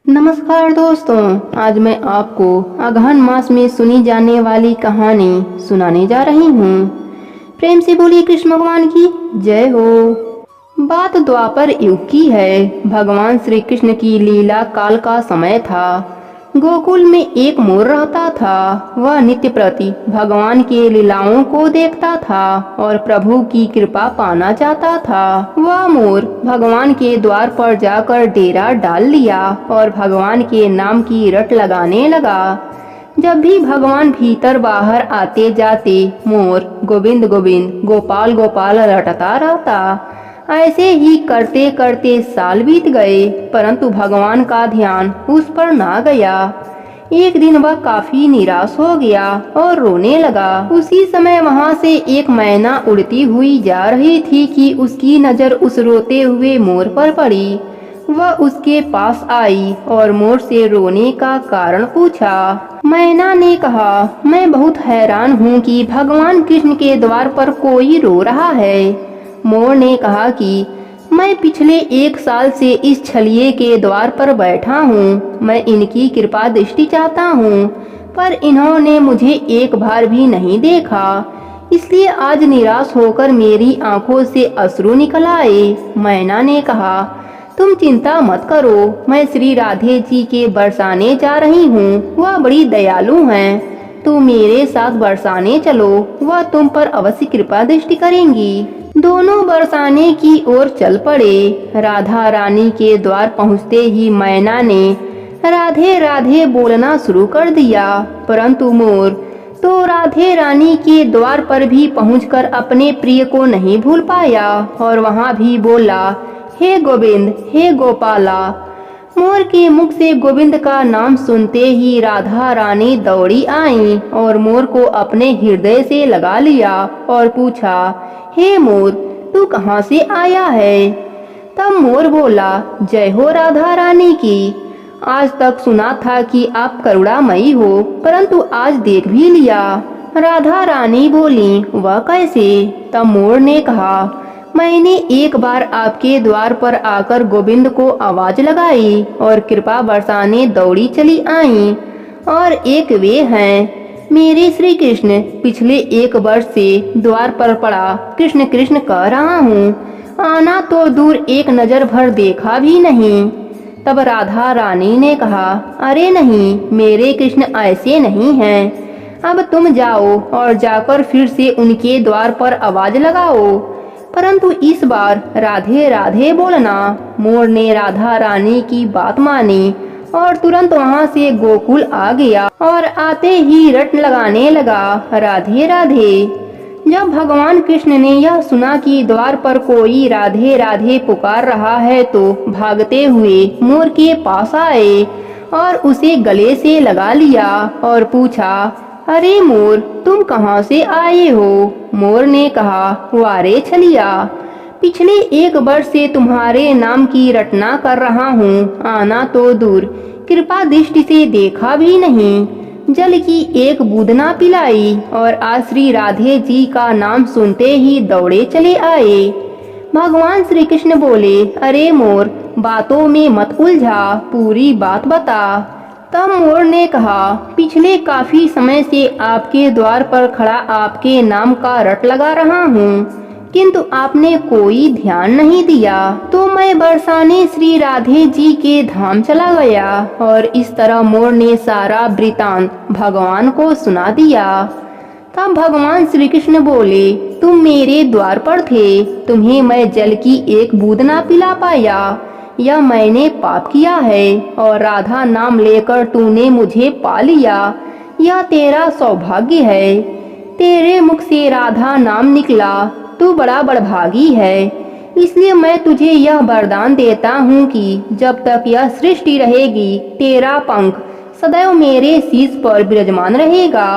नमस्कार दोस्तों, आज मैं आपको अगहन मास में सुनी जाने वाली कहानी सुनाने जा रही हूँ। प्रेम से बोलिए कृष्ण भगवान की जय हो। बात द्वापर युग की है। भगवान श्री कृष्ण की लीला काल का समय था। गोकुल में एक मोर रहता था। वह नित्य प्रति भगवान के लीलाओं को देखता था और प्रभु की कृपा पाना चाहता था। वह मोर भगवान के द्वार पर जाकर डेरा डाल लिया और भगवान के नाम की रट लगाने लगा। जब भी भगवान भीतर बाहर आते जाते मोर गोविंद गोविंद गोपाल गोपाल रटता रहता। ऐसे ही करते करते साल बीत गए, परंतु भगवान का ध्यान उस पर ना गया। एक दिन वह काफी निराश हो गया और रोने लगा। उसी समय वहां से एक मैना उड़ती हुई जा रही थी कि उसकी नजर उस रोते हुए मोर पर पड़ी। वह उसके पास आई और मोर से रोने का कारण पूछा। मैना ने कहा, मैं बहुत हैरान हूँ कि भगवान कृष्ण के द्वार पर कोई रो रहा है। मोर ने कहा कि मैं पिछले 1 साल से इस छलिए के द्वार पर बैठा हूँ। मैं इनकी कृपा दृष्टि चाहता हूँ, पर इन्होंने मुझे एक बार भी नहीं देखा। इसलिए आज निराश होकर मेरी आंखों से अश्रु निकल आए। मैना ने कहा, तुम चिंता मत करो, मैं श्री राधे जी के बरसाने जा रही हूँ। वह बड़ी दयालु हैं। तुम मेरे साथ बरसाने चलो, वह तुम पर अवश्य कृपा दृष्टि करेंगी। दोनों बरसाने की ओर चल पड़े। राधा रानी के द्वार पहुँचते ही मैना ने राधे राधे बोलना शुरू कर दिया, परंतु मोर तो राधे रानी के द्वार पर भी पहुंचकर अपने प्रिय को नहीं भूल पाया और वहां भी बोला, हे गोविंद, हे गोपाला। मोर के मुख से गोविंद का नाम सुनते ही राधा रानी दौड़ी आई और मोर को अपने हृदय से लगा लिया और पूछा, हे मोर, तू कहाँ से आया है? तब मोर बोला, जय हो राधा रानी की। आज तक सुना था कि आप करुणामयी हो, परंतु आज देख भी लिया। राधा रानी बोली, वह कैसे? तब मोर ने कहा, मैंने एक बार आपके द्वार पर आकर गोविंद को आवाज लगाई और कृपा बरसाने दौड़ी चली आई। और एक वे हैं मेरे श्री कृष्ण। पिछले 1 वर्ष से द्वार पर पड़ा कृष्ण कृष्ण कह रहा हूँ। आना तो दूर, एक नजर भर देखा भी नहीं। तब राधा रानी ने कहा, अरे नहीं, मेरे कृष्ण ऐसे नहीं हैं। अब तुम जाओ और जाकर फिर से उनके द्वार पर आवाज लगाओ, परंतु इस बार राधे राधे बोलना। मोर ने राधा रानी की बात मानी और तुरंत वहां से गोकुल आ गया और आते ही रट लगाने लगा, राधे राधे। जब भगवान कृष्ण ने यह सुना कि द्वार पर कोई राधे राधे पुकार रहा है तो भागते हुए मोर के पास आए और उसे गले से लगा लिया और पूछा, अरे मोर, तुम कहाँ से आए हो? मोर ने कहा, वारे छलिया, पिछले 1 वर्ष से तुम्हारे नाम की रटना कर रहा हूँ। आना तो दूर, कृपा दृष्टि से देखा भी नहीं। जल की एक बूंद ना पिलाई और आज श्री राधे जी का नाम सुनते ही दौड़े चले आए। भगवान श्री कृष्ण बोले, अरे मोर, बातों में मत उलझा, पूरी बात बता। तब मोर ने कहा, पिछले काफी समय से आपके द्वार पर खड़ा आपके नाम का रट लगा रहा हूँ, किंतु आपने कोई ध्यान नहीं दिया, तो मैं बरसाने श्री राधे जी के धाम चला गया। और इस तरह मोर ने सारा वृतांत भगवान को सुना दिया। तब भगवान श्री कृष्ण बोले, तुम मेरे द्वार पर थे, तुम्हें मैं जल की एक बूंद ना पिला पाया, यह मैंने पाप किया है। और राधा नाम लेकर तूने मुझे पा लिया, यह तेरा सौभाग्य है। तेरे मुख से राधा नाम निकला, तू बड़ा बड़भागी है। इसलिए मैं तुझे यह वरदान देता हूँ कि जब तक यह सृष्टि रहेगी, तेरा पंख सदैव मेरे शीश पर विराजमान रहेगा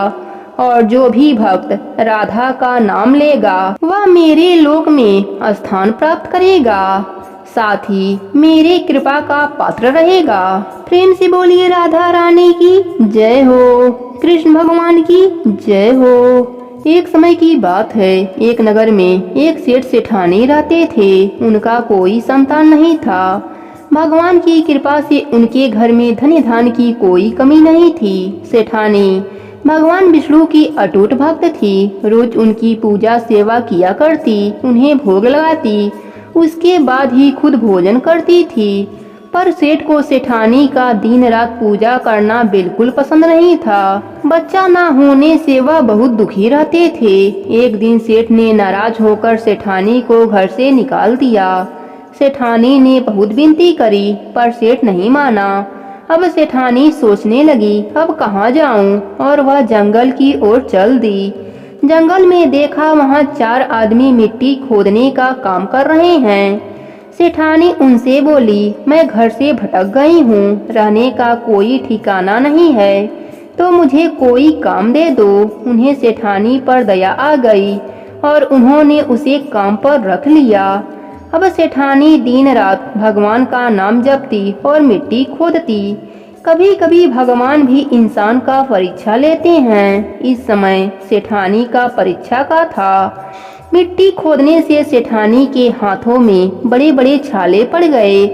और जो भी भक्त राधा का नाम लेगा वह मेरे लोक में स्थान प्राप्त करेगा, साथ ही मेरे कृपा का पात्र रहेगा। प्रेम से बोलिए राधा रानी की जय हो, कृष्ण भगवान की जय हो। एक समय की बात है, एक नगर में एक सेठ सेठानी रहते थे। उनका कोई संतान नहीं था। भगवान की कृपा से उनके घर में धन धान की कोई कमी नहीं थी। सेठानी भगवान विष्णु की अटूट भक्त थी। रोज उनकी पूजा सेवा किया करती, उन्हें भोग लगाती, उसके बाद ही खुद भोजन करती थी। पर सेठ को सेठानी का दिन रात पूजा करना बिल्कुल पसंद नहीं था। बच्चा ना होने से वह बहुत दुखी रहते थे। एक दिन सेठ ने नाराज होकर सेठानी को घर से निकाल दिया। सेठानी ने बहुत विनती करी पर सेठ नहीं माना। अब सेठानी सोचने लगी अब कहाँ जाऊं, और वह जंगल की ओर चल दी। जंगल में देखा वहाँ 4 आदमी मिट्टी खोदने का काम कर रहे हैं। सेठानी उनसे बोली, मैं घर से भटक गई हूँ, रहने का कोई ठिकाना नहीं है, तो मुझे कोई काम दे दो। उन्हें सेठानी पर दया आ गई और उन्होंने उसे काम पर रख लिया। अब सेठानी दिन रात भगवान का नाम जपती और मिट्टी खोदती। कभी कभी भगवान भी इंसान का परीक्षा लेते हैं। इस समय सेठानी का परीक्षा का था। मिट्टी खोदने से सेठानी के हाथों में बड़े बड़े छाले पड़ गए।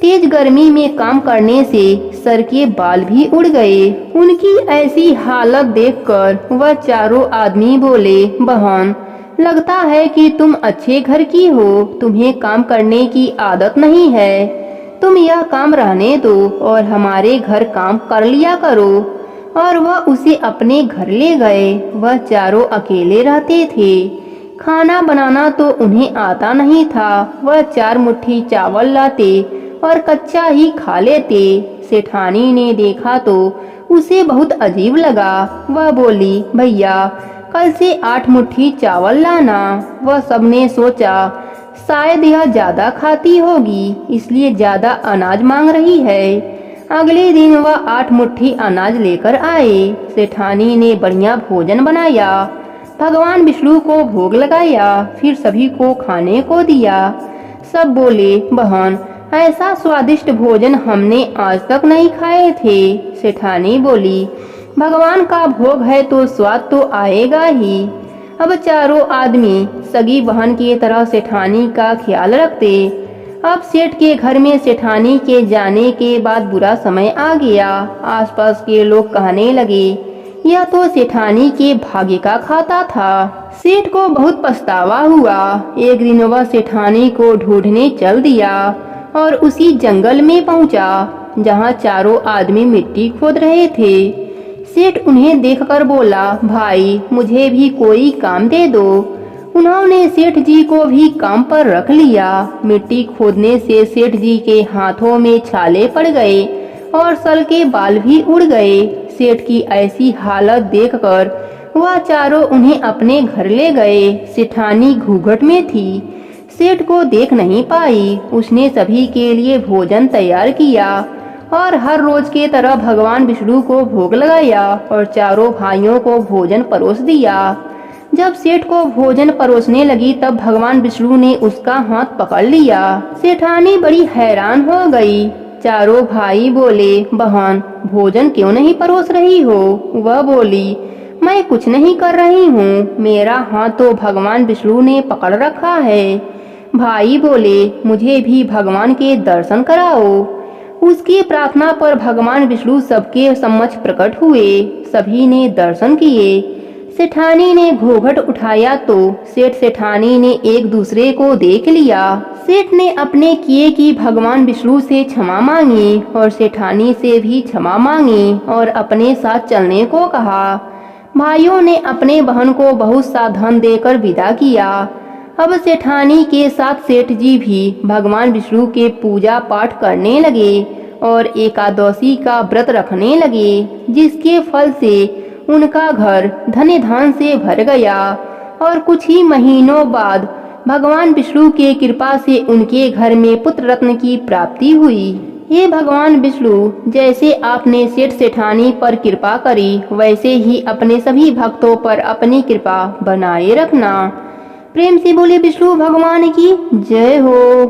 तेज गर्मी में काम करने से सर के बाल भी उड़ गए। उनकी ऐसी हालत देखकर वह 4 आदमी बोले, बहन, लगता है कि तुम अच्छे घर की हो, तुम्हें काम करने की आदत नहीं है। तुम यह काम रहने दो और हमारे घर काम कर लिया करो। और वह उसे अपने घर ले गए। वह 4 अकेले रहते थे। खाना बनाना तो उन्हें आता नहीं था। वह 4 मुट्ठी चावल लाते और कच्चा ही खा लेते। सेठानी ने देखा तो उसे बहुत अजीब लगा। वह बोली, भैया, कल से 8 मुट्ठी चावल लाना। वह सबने सोचा शायद यह ज्यादा खाती होगी, इसलिए ज्यादा अनाज मांग रही है। अगले दिन वह 8 मुट्ठी अनाज लेकर आए। सेठानी ने बढ़िया भोजन बनाया, भगवान विष्णु को भोग लगाया, फिर सभी को खाने को दिया। सब बोले, बहन, ऐसा स्वादिष्ट भोजन हमने आज तक नहीं खाए थे। सेठानी बोली, भगवान का भोग है तो स्वाद तो आएगा ही। अब 4 आदमी सगी बहन की तरह सेठानी का ख्याल रखते। अब सेठ के घर में सेठानी के जाने के बाद बुरा समय आ गया। आसपास के लोग कहने लगे, यह तो सेठानी के भाग्य का खाता था। सेठ को बहुत पछतावा हुआ। एक दिन वह सेठानी को ढूंढने चल दिया और उसी जंगल में पहुंचा जहां 4 आदमी मिट्टी खोद रहे थे। सेठ उन्हें देखकर बोला, भाई, मुझे भी कोई काम दे दो। उन्होंने सेठ जी को भी काम पर रख लिया। मिट्टी खोदने से सेठ जी के हाथों में छाले पड़ गए और सर के बाल भी उड़ गए। सेठ की ऐसी हालत देखकर वह 4 उन्हें अपने घर ले गए। सेठानी घूंघट में थी, सेठ को देख नहीं पाई। उसने सभी के लिए भोजन तैयार किया और हर रोज के तरह भगवान विष्णु को भोग लगाया और 4 भाइयों को भोजन परोस दिया। जब सेठ को भोजन परोसने लगी तब भगवान विष्णु ने उसका हाथ पकड़ लिया। सेठानी बड़ी हैरान हो गई। 4 भाई बोले, बहन, भोजन क्यों नहीं परोस रही हो? वह बोली, मैं कुछ नहीं कर रही हूँ, मेरा हाथ तो भगवान विष्णु ने पकड़ रखा है। भाई बोले, मुझे भी भगवान के दर्शन कराओ। उसकी प्रार्थना पर भगवान विष्णु सबके समक्ष प्रकट हुए। सभी ने दर्शन किए। सेठानी ने घूंघट उठाया तो सेठ सेठानी ने एक दूसरे को देख लिया। सेठ ने अपने किए की भगवान विष्णु से क्षमा मांगी और सेठानी से भी क्षमा मांगी और अपने साथ चलने को कहा। भाइयों ने अपने बहन को बहुत सा धन देकर विदा किया। अब सेठानी के साथ सेठ जी भी भगवान विष्णु के पूजा पाठ करने लगे और एकादशी का व्रत रखने लगे, जिसके फल से उनका घर धन धान से भर गया। और कुछ ही महीनों बाद भगवान विष्णु के कृपा से उनके घर में पुत्र रत्न की प्राप्ति हुई। ये भगवान विष्णु, जैसे आपने सेठ सेठानी पर कृपा करी, वैसे ही अपने सभी भक्तों पर अपनी कृपा बनाए रखना। प्रेम से बोले विष्णु भगवान की जय हो।